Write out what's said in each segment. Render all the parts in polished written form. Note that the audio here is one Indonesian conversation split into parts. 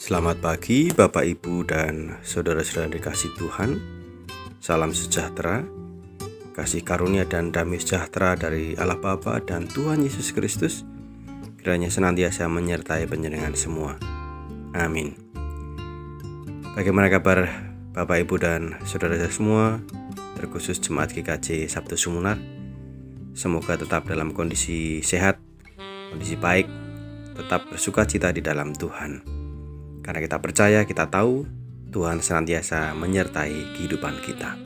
Selamat pagi Bapak Ibu dan saudara-saudara yang dikasihi Tuhan. Salam sejahtera, kasih karunia dan damai sejahtera dari Allah Bapa dan Tuhan Yesus Kristus kiranya senantiasa menyertai panjenengan semua. Amin. Bagaimana kabar Bapak Ibu dan saudara-saudara semua, terkhusus Jemaat GKJ Sabtu Sumunar? Semoga tetap dalam kondisi sehat, kondisi baik, tetap bersukacita di dalam Tuhan. Karena kita percaya, kita tahu Tuhan senantiasa menyertai kehidupan kita.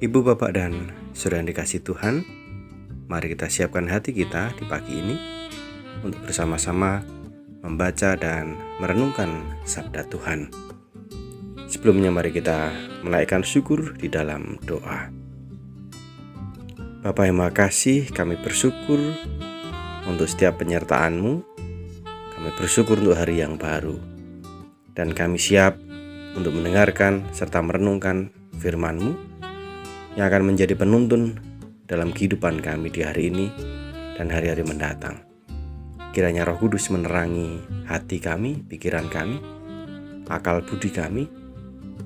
Ibu, Bapak, dan saudara yang dikasihi Tuhan, mari kita siapkan hati kita di pagi ini untuk bersama-sama membaca dan merenungkan sabda Tuhan. Sebelumnya mari kita menaikkan syukur di dalam doa. Bapa yang Maha Kasih, kami bersyukur untuk setiap penyertaan-Mu. Kami bersyukur untuk hari yang baru. Dan kami siap untuk mendengarkan serta merenungkan firman-Mu yang akan menjadi penuntun dalam kehidupan kami di hari ini dan hari-hari mendatang. Kiranya Roh Kudus menerangi hati kami, pikiran kami, akal budi kami,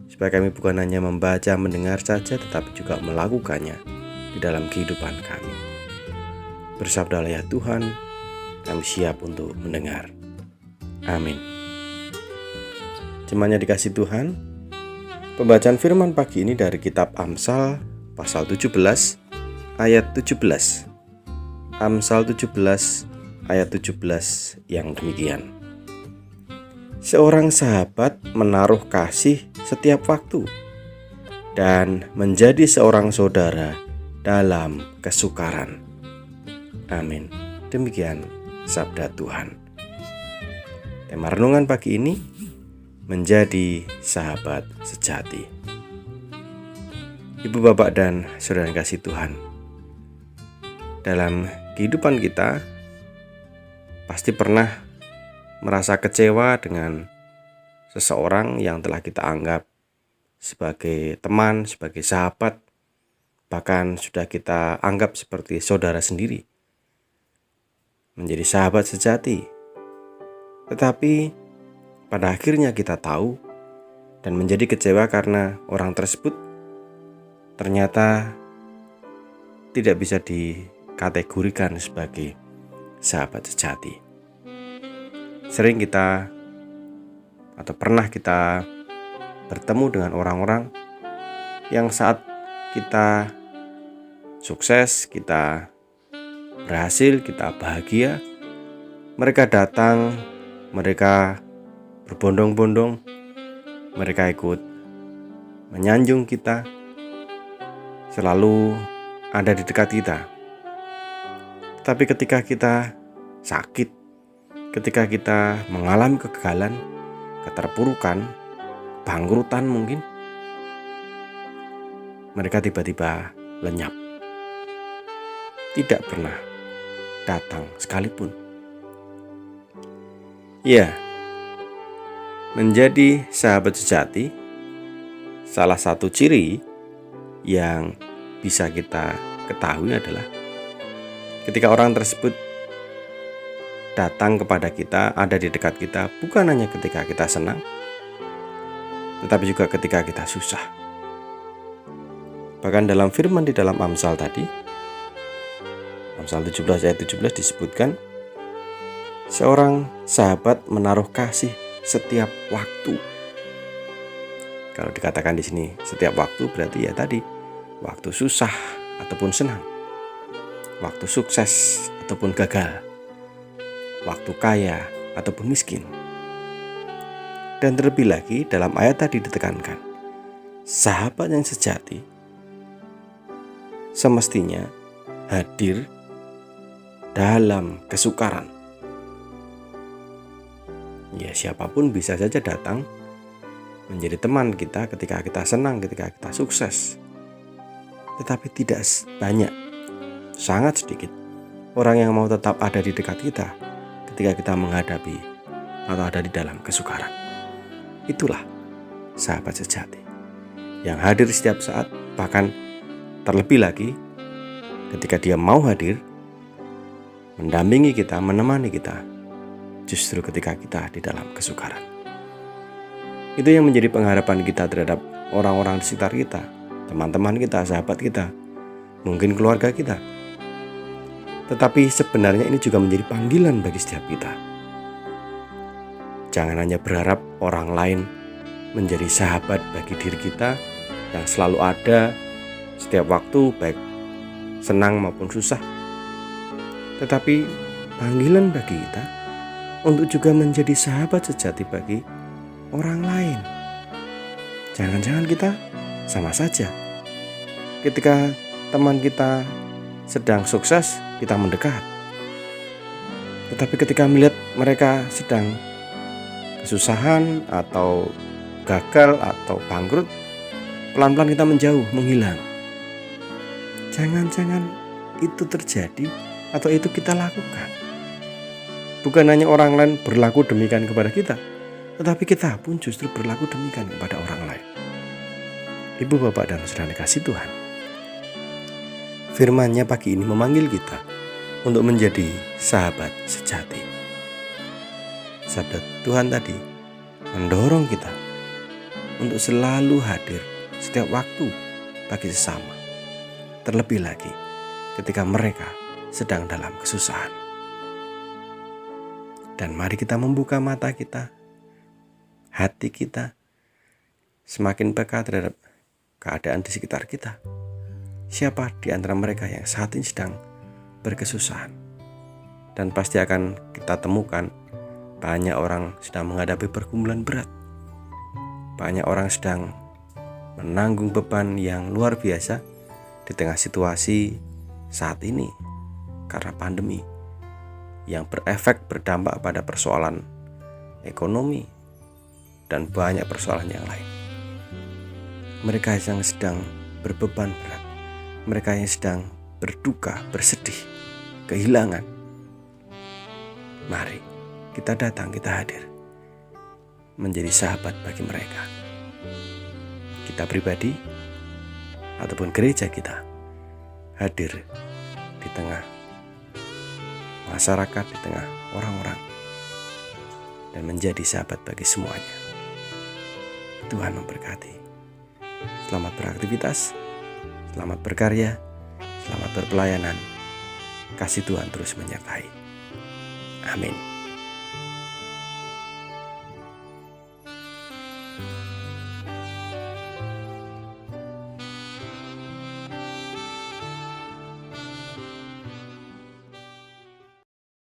supaya kami bukan hanya membaca, mendengar saja, tetapi juga melakukannya di dalam kehidupan kami. Bersabdalah ya Tuhan, kami siap untuk mendengar. Amin. Jemaatnya dikasihi Tuhan, pembacaan firman pagi ini dari kitab Amsal pasal 17 ayat 17. Amsal 17 ayat 17 yang demikian. Seorang sahabat menaruh kasih setiap waktu dan menjadi seorang saudara dalam kesukaran. Amin. Demikian sabda Tuhan. Tema renungan pagi ini, menjadi sahabat sejati. Ibu, Bapak, dan saudara yang kasih Tuhan, dalam kehidupan kita pasti pernah merasa kecewa dengan seseorang yang telah kita anggap sebagai teman, sebagai sahabat, bahkan sudah kita anggap seperti saudara sendiri, menjadi sahabat sejati. Tetapi pada akhirnya kita tahu dan menjadi kecewa karena orang tersebut ternyata tidak bisa dikategorikan sebagai sahabat sejati. Sering kita atau pernah kita bertemu dengan orang-orang yang saat kita sukses, kita berhasil, kita bahagia, mereka datang, mereka berbondong-bondong, mereka ikut menyanjung kita, selalu ada di dekat kita. Tapi ketika kita sakit, ketika kita mengalami kegagalan, keterpurukan, bangkrutan mungkin, mereka tiba-tiba lenyap. Tidak pernah datang sekalipun. Ya, menjadi sahabat sejati, salah satu ciri yang bisa kita ketahui adalah ketika orang tersebut datang kepada kita, ada di dekat kita, bukan hanya ketika kita senang, tetapi juga ketika kita susah. Bahkan dalam firman di dalam Amsal tadi, Amsal 17 ayat 17 disebutkan, seorang sahabat menaruh kasih setiap waktu. Kalau dikatakan di sini setiap waktu, berarti ya tadi, waktu susah ataupun senang, waktu sukses ataupun gagal, waktu kaya ataupun miskin. Dan terlebih lagi dalam ayat tadi ditekankan, sahabat yang sejati semestinya hadir dalam kesukaran. Ya, siapapun bisa saja datang menjadi teman kita ketika kita senang, ketika kita sukses. Tetapi tidak banyak, sangat sedikit orang yang mau tetap ada di dekat kita ketika kita menghadapi atau ada di dalam kesukaran. Itulah sahabat sejati yang hadir setiap saat, bahkan terlebih lagi ketika dia mau hadir mendampingi kita, menemani kita justru ketika kita di dalam kesukaran. Itu yang menjadi pengharapan kita terhadap orang-orang di sekitar kita, teman-teman kita, sahabat kita, mungkin keluarga kita. Tetapi sebenarnya ini juga menjadi panggilan bagi setiap kita. Jangan hanya berharap orang lain menjadi sahabat bagi diri kita yang selalu ada setiap waktu, baik senang maupun susah. Tetapi panggilan bagi kita untuk juga menjadi sahabat sejati bagi orang lain. Jangan-jangan kita sama saja. Ketika teman kita sedang sukses, kita mendekat. Tetapi ketika melihat mereka sedang kesusahan atau gagal atau bangkrut, pelan-pelan kita menjauh, menghilang. Jangan-jangan itu terjadi atau itu kita lakukan. Bukan hanya orang lain berlaku demikian kepada kita, tetapi kita pun justru berlaku demikian kepada orang lain. Ibu, bapak, dan saudara kasih Tuhan, firman-Nya pagi ini memanggil kita untuk menjadi sahabat sejati. Sabda Tuhan tadi mendorong kita untuk selalu hadir setiap waktu bagi sesama, terlebih lagi ketika mereka sedang dalam kesusahan. Dan mari kita membuka mata kita, hati kita, semakin peka terhadap keadaan di sekitar kita. Siapa di antara mereka yang saat ini sedang berkesusahan? Dan pasti akan kita temukan banyak orang sedang menghadapi pergumulan berat. Banyak orang sedang menanggung beban yang luar biasa di tengah situasi saat ini karena pandemi yang berdampak pada persoalan ekonomi dan banyak persoalan yang lain. Mereka yang sedang berbeban berat, mereka yang sedang berduka, bersedih, kehilangan. Mari kita datang, kita hadir menjadi sahabat bagi mereka. Kita pribadi ataupun gereja kita hadir di tengah masyarakat, di tengah orang-orang, dan menjadi sahabat bagi semuanya. Tuhan memberkati. Selamat beraktivitas, selamat berkarya, selamat berpelayanan. Kasih Tuhan terus menyertai. Amin.